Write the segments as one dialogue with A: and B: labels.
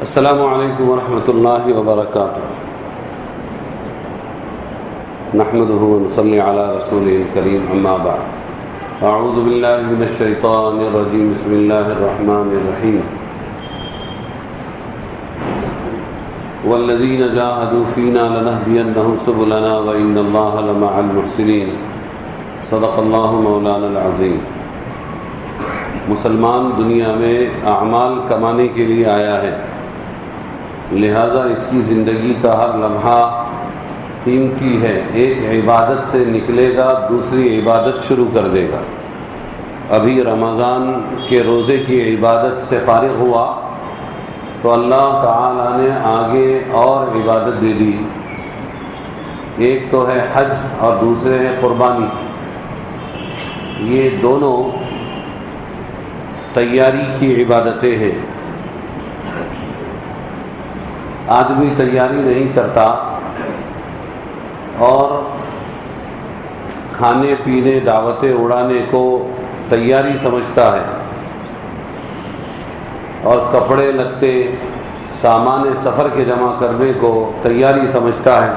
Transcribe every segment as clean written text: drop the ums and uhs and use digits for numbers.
A: السلام علیکم ورحمۃ اللہ وبرکاتہ۔ نحمده ونصلی علی رسوله الکریم، اما بعد، اعوذ باللہ من الشیطان الرجیم، بسم اللہ الرحمن الرحیم۔ والذین جاہدوا فینا لنہدینہم سبلنا وان اللہ لمع المحسنین، صدق اللہ مولانا العظیم۔ مسلمان دنیا میں اعمال کمانے کے لیے آیا ہے، لہٰذا اس کی زندگی کا ہر لمحہ قیمتی ہے۔ ایک عبادت سے نکلے گا، دوسری عبادت شروع کر دے گا۔ ابھی رمضان کے روزے کی عبادت سے فارغ ہوا تو اللہ تعالیٰ نے آگے اور عبادت دے دی۔ ایک تو ہے حج اور دوسرے ہے قربانی۔ یہ دونوں تیاری کی عبادتیں ہیں۔ آدمی تیاری نہیں کرتا اور کھانے پینے دعوتیں اڑانے کو تیاری سمجھتا ہے، اور کپڑے لتے سامان سفر کے جمع کرنے کو تیاری سمجھتا ہے،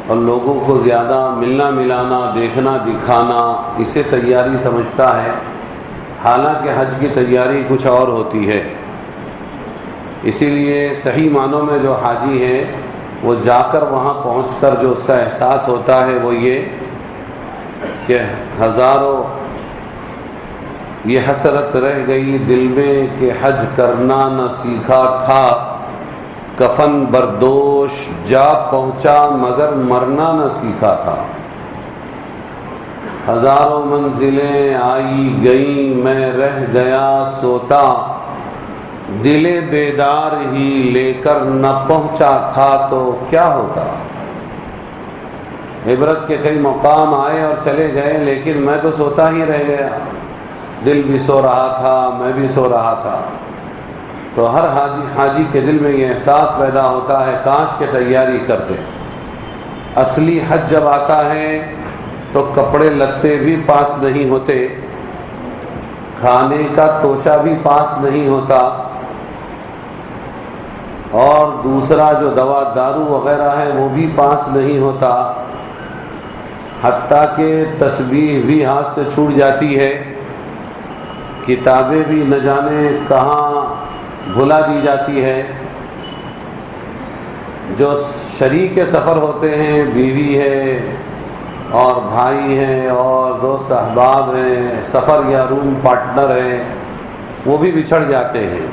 A: اور لوگوں کو زیادہ ملنا ملانا، دیکھنا دکھانا اسے تیاری سمجھتا ہے۔ حالانکہ حج کی تیاری کچھ اور ہوتی ہے۔ اسی لیے صحیح معنوں میں جو حاجی ہے وہ جا کر وہاں پہنچ کر جو اس کا احساس ہوتا ہے وہ یہ کہ ہزاروں یہ حسرت رہ گئی دل میں کہ حج کرنا نہ سیکھا تھا، کفن بردوش جا پہنچا مگر مرنا نہ سیکھا تھا۔ ہزاروں منزلیں آئی گئیں میں رہ گیا سوتا، دل بیدار ہی لے کر نہ پہنچا تھا تو کیا ہوتا۔ عبرت کے کئی مقام آئے اور چلے گئے، لیکن میں تو سوتا ہی رہ گیا۔ دل بھی سو رہا تھا، میں بھی سو رہا تھا۔ تو ہر حاجی کے دل میں یہ احساس پیدا ہوتا ہے کاش کے تیاری کرتے۔ اصلی حج جب آتا ہے تو کپڑے لتے بھی پاس نہیں ہوتے، کھانے کا توشہ بھی پاس نہیں ہوتا، اور دوسرا جو دوا دارو وغیرہ ہے وہ بھی پاس نہیں ہوتا، حتیٰ کہ تسبیح بھی ہاتھ سے چھوٹ جاتی ہے، کتابیں بھی نہ جانے کہاں بھلا دی جاتی ہے۔ جو شریک سفر ہوتے ہیں، بیوی ہے اور بھائی ہیں اور دوست احباب ہیں، سفر یا روم پارٹنر ہیں، وہ بھی بچھڑ جاتے ہیں،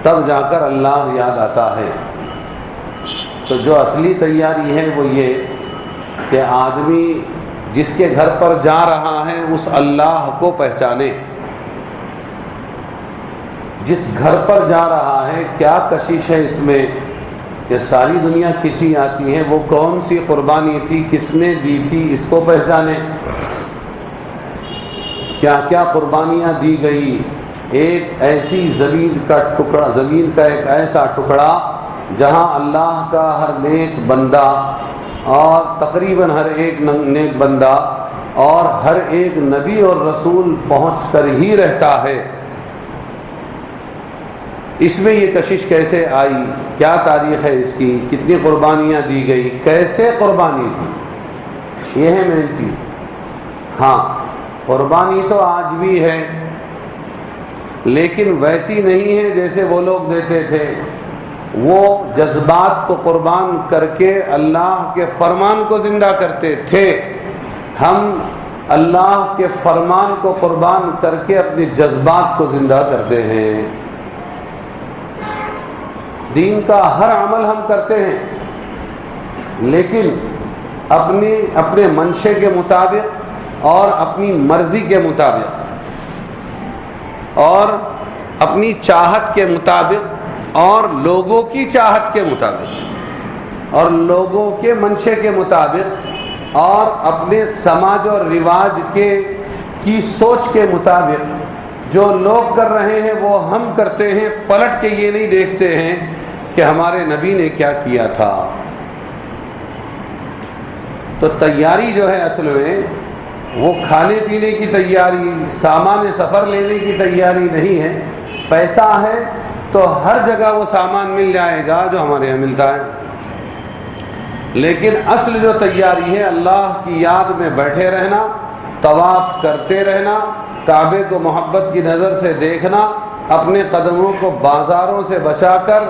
A: تب جا کر اللہ یاد آتا ہے۔ تو جو اصلی تیاری ہے وہ یہ کہ آدمی جس کے گھر پر جا رہا ہے اس اللہ کو پہچانے۔ جس گھر پر جا رہا ہے کیا کشش ہے اس میں کہ ساری دنیا کھینچی آتی ہے، وہ کون سی قربانی تھی، کس نے دی تھی، اس کو پہچانے۔ کیا کیا قربانیاں دی گئی۔ ایک ایسی زمین کا ایک ایسا ٹکڑا جہاں اللہ کا ہر نیک بندہ اور تقریباً ہر ایک نیک بندہ اور ہر ایک نبی اور رسول پہنچ کر ہی رہتا ہے۔ اس میں یہ کشش کیسے آئی، کیا تاریخ ہے اس کی، کتنی قربانیاں دی گئی، کیسے قربانی تھی، یہ ہے مین چیز۔ ہاں، قربانی تو آج بھی ہے، لیکن ویسی نہیں ہے جیسے وہ لوگ دیتے تھے۔ وہ جذبات کو قربان کر کے اللہ کے فرمان کو زندہ کرتے تھے۔ ہم اللہ کے فرمان کو قربان کر کے اپنے جذبات کو زندہ کرتے ہیں۔ دین کا ہر عمل ہم کرتے ہیں، لیکن اپنے منشے کے مطابق اور اپنی مرضی کے مطابق اور اپنی چاہت کے مطابق اور لوگوں کی چاہت کے مطابق اور لوگوں کے منشے کے مطابق اور اپنے سماج اور رواج کی سوچ کے مطابق جو لوگ کر رہے ہیں وہ ہم کرتے ہیں، پلٹ کے یہ نہیں دیکھتے ہیں کہ ہمارے نبی نے کیا کیا تھا۔ تو تیاری جو ہے اصل میں وہ کھانے پینے کی تیاری، سامان سفر لینے کی تیاری نہیں ہے۔ پیسہ ہے تو ہر جگہ وہ سامان مل جائے گا جو ہمارے یہاں ملتا ہے. لیکن اصل جو تیاری ہے اللہ کی یاد میں بیٹھے رہنا، طواف کرتے رہنا، کعبے کو محبت کی نظر سے دیکھنا، اپنے قدموں کو بازاروں سے بچا کر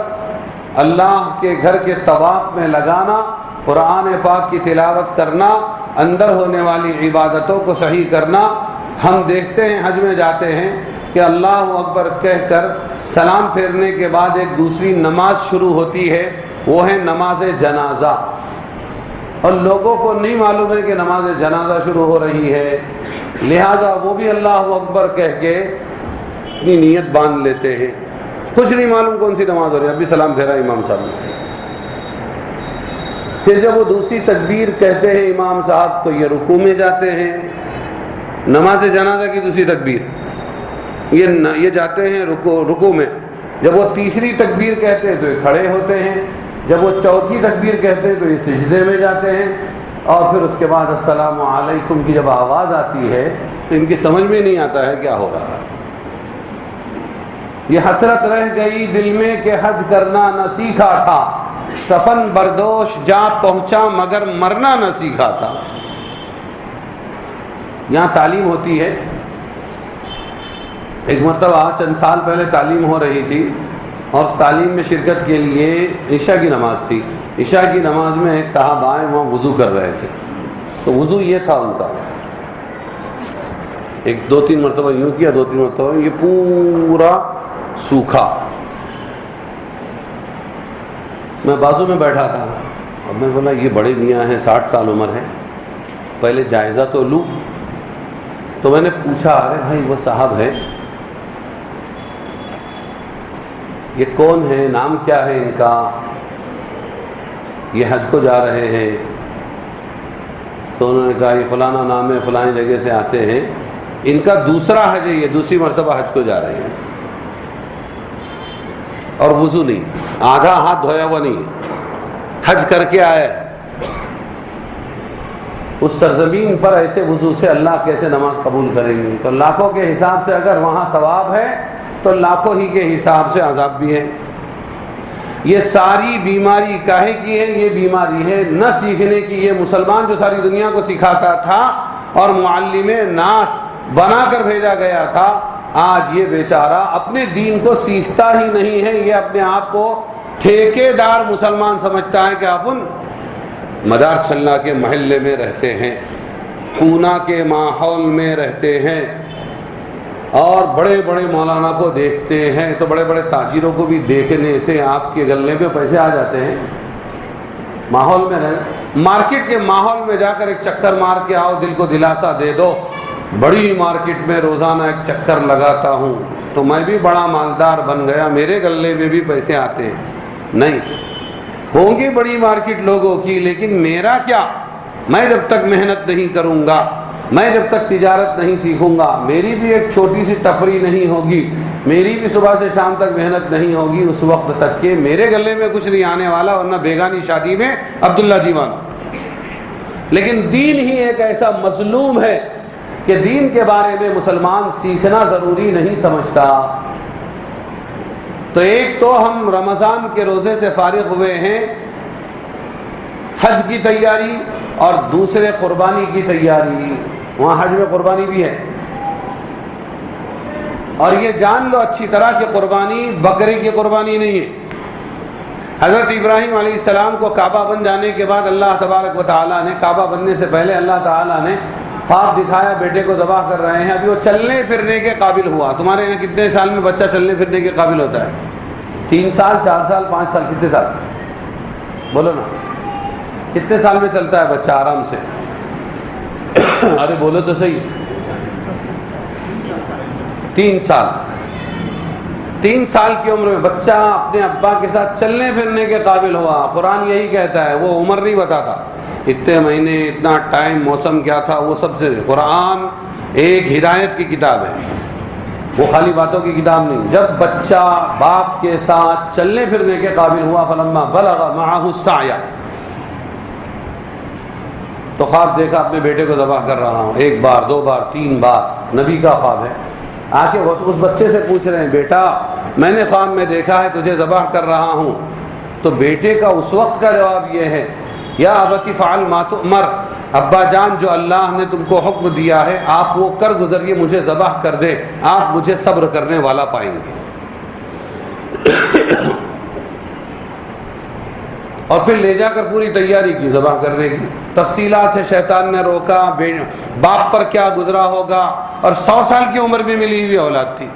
A: اللہ کے گھر کے طواف میں لگانا، قرآن پاک کی تلاوت کرنا، اندر ہونے والی عبادتوں کو صحیح کرنا. ہم دیکھتے ہیں حج میں جاتے ہیں کہ اللہ اکبر کہہ کر سلام پھیرنے کے بعد ایک دوسری نماز شروع ہوتی ہے، وہ ہے نماز جنازہ. اور لوگوں کو نہیں معلوم ہے کہ نماز جنازہ شروع ہو رہی ہے، لہٰذا وہ بھی اللہ اکبر کہہ کے اپنی نیت باندھ لیتے ہیں. کچھ نہیں معلوم کون سی نماز ہو رہی ہے، ابھی سلام پھیرا امام صاحب نے. پھر جب وہ دوسری تکبیر کہتے ہیں امام صاحب تو یہ رکوع میں جاتے ہیں. نماز جنازہ کی دوسری تکبیر یہ جاتے ہیں رکوع میں. جب وہ تیسری تکبیر کہتے ہیں تو یہ کھڑے ہوتے ہیں. جب وہ چوتھی تکبیر کہتے ہیں تو یہ سجدے میں جاتے ہیں. اور پھر اس کے بعد السلام علیکم کی جب آواز آتی ہے تو ان کی سمجھ میں نہیں آتا ہے کیا ہو رہا ہے. یہ حسرت رہ گئی دل میں کہ حج کرنا نہ سیکھا تھا، کفن بردوش جا پہنچا مگر مرنا نہ سیکھا تھا. یہاں تعلیم ہوتی ہے. ایک مرتبہ چند سال پہلے تعلیم ہو رہی تھی اور اس تعلیم میں شرکت کے لیے عشاء کی نماز تھی. عشاء کی نماز میں ایک صاحب آئے، وہاں وضو کر رہے تھے. تو وضو یہ تھا ان کا، ایک دو تین مرتبہ یوں کیا، دو تین مرتبہ یہ پورا سوکھا. میں بازو میں بیٹھا تھا اور میں بولا یہ بڑے میاں ہیں، 60 سال عمر ہے، پہلے جائزہ تو لوں. تو میں نے پوچھا ارے بھائی وہ صاحب ہے، یہ کون ہے، نام کیا ہے ان کا، یہ حج کو جا رہے ہیں؟ تو انہوں نے کہا یہ فلانا نام ہے، فلانی جگہ سے آتے ہیں، ان کا دوسرا حج ہے، یہ دوسری مرتبہ حج کو جا رہے ہیں. اور وضو نہیں، آدھا ہاتھ دھویا ہوا نہیں، حج کر کے آئے. اس سرزمین پر ایسے وضو سے اللہ کیسے نماز قبول کریں گے؟ تو لاکھوں کے حساب سے اگر وہاں ثواب ہے تو لاکھوں ہی کے حساب سے عذاب بھی ہے. یہ ساری بیماری کاہے کی ہے؟ یہ بیماری ہے نہ سیکھنے کی. یہ مسلمان جو ساری دنیا کو سکھاتا تھا اور معلم ناس بنا کر بھیجا گیا تھا، آج یہ بیچارہ اپنے دین کو سیکھتا ہی نہیں ہے. یہ اپنے آپ کو ٹھیکیدار مسلمان سمجھتا ہے کہ اپن مدار چھلنا کے محلے میں رہتے ہیں، پونا کے ماحول میں رہتے ہیں اور بڑے بڑے مولانا کو دیکھتے ہیں. تو بڑے بڑے تاجروں کو بھی دیکھنے سے آپ کے گلے پہ پیسے آ جاتے ہیں. ماحول میں رہیں، مارکیٹ کے ماحول میں جا کر ایک چکر مار کے آؤ، دل کو دلاسا دے دو. بڑی مارکیٹ میں روزانہ ایک چکر لگاتا ہوں تو میں بھی بڑا مالدار بن گیا، میرے گلے میں بھی پیسے آتے ہیں. نہیں، ہوں گی بڑی مارکیٹ لوگوں کی، لیکن میرا کیا؟ میں جب تک محنت نہیں کروں گا، میں جب تک تجارت نہیں سیکھوں گا، میری بھی ایک چھوٹی سی ٹپری نہیں ہوگی، میری بھی صبح سے شام تک محنت نہیں ہوگی، اس وقت تک کہ میرے گلے میں کچھ نہیں آنے والا، ورنہ بیگانی شادی میں عبداللہ دیوانہ. لیکن دین ہی ایک ایسا مظلوم ہے کہ دین کے بارے میں مسلمان سیکھنا ضروری نہیں سمجھتا. تو ایک تو ہم رمضان کے روزے سے فارغ ہوئے ہیں، حج کی تیاری، اور دوسرے قربانی کی تیاری. وہاں حج میں قربانی بھی ہے. اور یہ جان لو اچھی طرح کہ قربانی بکرے کی قربانی نہیں ہے. حضرت ابراہیم علیہ السلام کو کعبہ بن جانے کے بعد اللہ تبارک و تعالیٰ نے، کعبہ بننے سے پہلے اللہ تعالیٰ نے خواب دکھایا، بیٹے کو ذبح کر رہے ہیں، ابھی وہ چلنے پھرنے کے قابل ہوا. تمہارے یہاں کتنے سال میں بچہ چلنے پھرنے کے قابل ہوتا ہے؟ 3 سال، 4 سال، 5 سال، کتنے سال؟ بولو نا، کتنے سال میں چلتا ہے بچہ آرام سے؟ ارے بولو تو صحیح. 3 سال. 3 سال کی عمر میں بچہ اپنے ابا کے ساتھ چلنے پھرنے کے قابل ہوا. قرآن یہی کہتا ہے، وہ عمر نہیں بتاتا، اتنے مہینے، اتنا ٹائم، موسم کیا تھا، وہ سب سے. قرآن ایک ہدایت کی کتاب ہے، وہ خالی باتوں کی کتاب نہیں. جب بچہ باپ کے ساتھ چلنے پھرنے کے قابل ہوا، فلما بلغ معه السعی، تو خواب دیکھا اپنے بیٹے کو ذبح کر رہا ہوں. 1 بار، 2 بار، 3 بار. نبی کا خواب ہے. آ کے اس بچے سے پوچھ رہے ہیں، بیٹا میں نے خواب میں دیکھا ہے تجھے ذبح کر رہا ہوں، تو بیٹے کا اس وقت کا جواب یہ ہے یا ابت فعل ما تؤمر، ابا جان جو اللہ نے تم کو حکم دیا ہے آپ وہ کر گزریے، مجھے ذبح کر دے، آپ مجھے صبر کرنے والا پائیں گے۔ اور پھر لے جا کر پوری تیاری کی ذبح کرنے کی، تفصیلات ہے، شیطان نے روکا، باپ پر کیا گزرا ہوگا، اور 100 سال کی عمر میں ملی ہوئی اولاد تھی،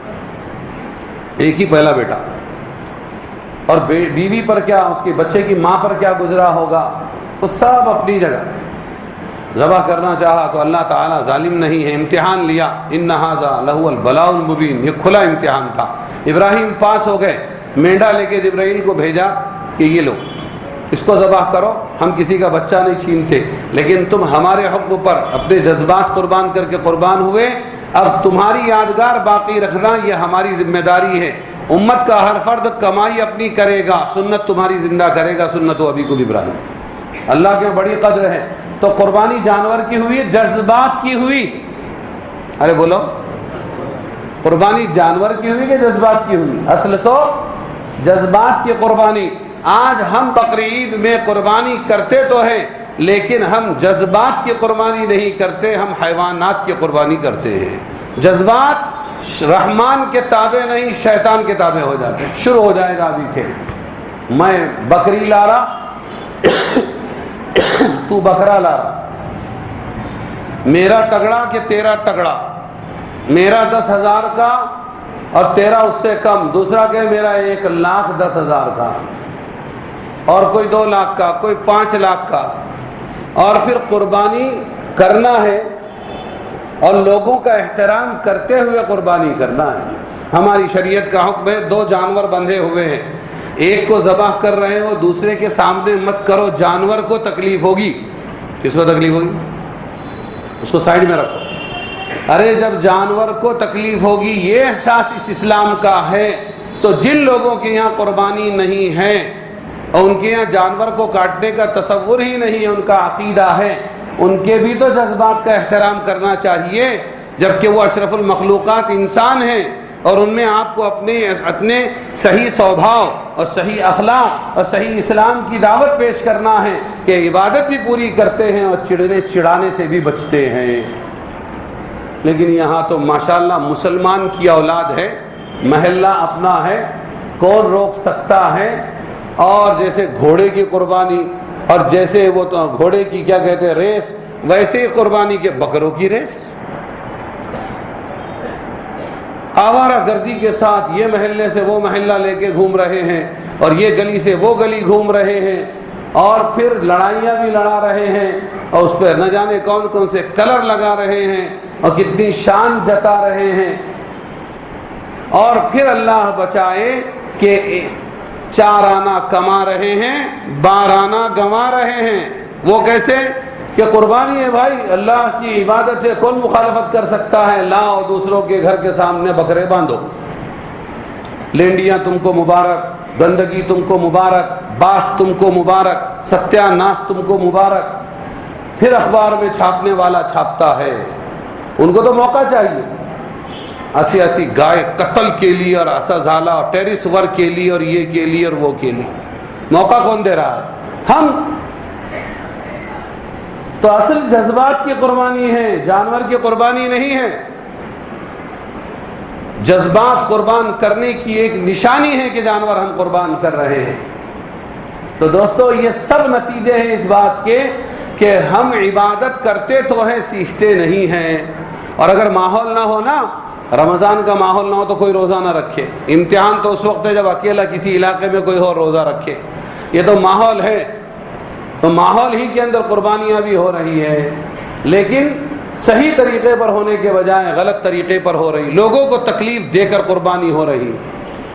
A: ایک ہی پہلا بیٹا، اور بیوی پر کیا، اس کے بچے کی ماں پر کیا گزرا ہوگا، وہ سب اپنی جگہ۔ ذبح کرنا چاہا تو اللہ تعالیٰ ظالم نہیں ہے، امتحان لیا، ان ھذا لہو البلاء المبین، یہ کھلا امتحان تھا۔ ابراہیم پاس ہو گئے، مینڈا لے کے جبرائیل کو بھیجا کہ یہ لو اس کو ذبح کرو، ہم کسی کا بچہ نہیں چھینتے، لیکن تم ہمارے حکم پر اپنے جذبات قربان کر کے قربان ہوئے، اب تمہاری یادگار باقی رکھنا یہ ہماری ذمہ داری ہے۔ امت کا ہر فرد کمائی اپنی کرے گا، سنت تمہاری زندہ کرے گا، سنت و ابیکم ابراہیم۔ اللہ کے بڑی قدر ہے، تو قربانی جانور کی ہوئی، جذبات کی ہوئی، ارے بولو، قربانی جانور کی ہوئی کہ جذبات کی ہوئی؟ اصل تو جذبات کی قربانی۔ آج ہم بقرعید میں قربانی کرتے تو ہیں، لیکن ہم جذبات کی قربانی نہیں کرتے، ہم حیوانات کی قربانی کرتے ہیں۔ جذبات رحمان کے تابع نہیں، شیطان کے تابع ہو جاتے ہیں۔ شروع ہو جائے گا ابھی کھیل، میں بکری لا رہا تو بکرا لا رہا، میرا تگڑا کہ تیرا تگڑا، میرا 10,000 کا اور تیرا اس سے کم، دوسرا کہ میرا 1,10,000 کا، اور کوئی 2 لاکھ کا، کوئی 5 لاکھ کا، اور پھر قربانی کرنا ہے اور لوگوں کا احترام کرتے ہوئے قربانی کرنا ہے۔ ہماری شریعت کا حکم ہے 2 جانور بندھے ہوئے ہیں، ایک کو ذبح کر رہے ہو، دوسرے کے سامنے مت کرو، جانور کو تکلیف ہوگی۔ کس کو تکلیف ہوگی؟ اس کو سائڈ میں رکھو۔ ارے جب جانور کو تکلیف ہوگی، یہ احساس اس اسلام کا ہے، تو جن لوگوں کے یہاں قربانی نہیں ہے اور ان کے یہاں جانور کو کاٹنے کا تصور ہی نہیں ہے، ان کا عقیدہ ہے، ان کے بھی تو جذبات کا احترام کرنا چاہیے، جبکہ وہ اشرف المخلوقات انسان ہیں، اور ان میں آپ کو اپنے صحیح سوبھاؤ اور صحیح اخلاق اور صحیح اسلام کی دعوت پیش کرنا ہے کہ عبادت بھی پوری کرتے ہیں اور چڑھانے سے بھی بچتے ہیں۔ لیکن یہاں تو ماشاءاللہ مسلمان کی اولاد ہے، محلہ اپنا ہے، کون روک سکتا ہے؟ اور جیسے گھوڑے کی قربانی، اور جیسے وہ تو گھوڑے کی کیا کہتے ہیں ریس، ویسے ہی قربانی کے بکروں کی ریس، آوارہ گردی کے ساتھ یہ محلے سے وہ محلہ لے کے گھوم رہے ہیں، اور یہ گلی سے وہ گلی گھوم رہے ہیں، اور پھر لڑائیاں بھی لڑا رہے ہیں، اور اس پہ نہ جانے کون کون سے کلر لگا رہے ہیں، اور کتنی شان جتا رہے ہیں، اور پھر اللہ بچائے کہ 4 آنا کما رہے ہیں، 12 آنا گنوا رہے ہیں۔ وہ کیسے کہ قربانی ہے بھائی، اللہ کی عبادت ہے، کون مخالفت کر سکتا ہے؟ لاؤ دوسروں کے گھر کے سامنے بکرے باندھو، لینڈیاں تم کو مبارک، گندگی تم کو مبارک، باس تم کو مبارک، ستیہ ناش تم کو مبارک۔ پھر اخبار میں چھاپنے والا چھاپتا ہے، ان کو تو موقع چاہیے، 80 گائے قتل کے لیے، اور زالہ اور ٹیرس ورک کے لیے، اور یہ کے لیے اور وہ کے لیے، موقع کون دے رہا ہے؟ ہم۔ تو اصل جذبات کی قربانی ہے، جانور کی قربانی نہیں ہے۔ جذبات قربان کرنے کی ایک نشانی ہے کہ جانور ہم قربان کر رہے ہیں۔ تو دوستو یہ سب نتیجے ہیں اس بات کے کہ ہم عبادت کرتے تو ہیں، سیکھتے نہیں ہیں۔ اور اگر ماحول نہ ہو نا، رمضان کا ماحول نہ ہو تو کوئی روزہ نہ رکھے۔ امتحان تو اس وقت ہے جب اکیلا کسی علاقے میں کوئی اور روزہ رکھے۔ یہ تو ماحول ہے، تو ماحول ہی کے اندر قربانیاں بھی ہو رہی ہے، لیکن صحیح طریقے پر ہونے کے بجائے غلط طریقے پر ہو رہی، لوگوں کو تکلیف دے کر قربانی ہو رہی۔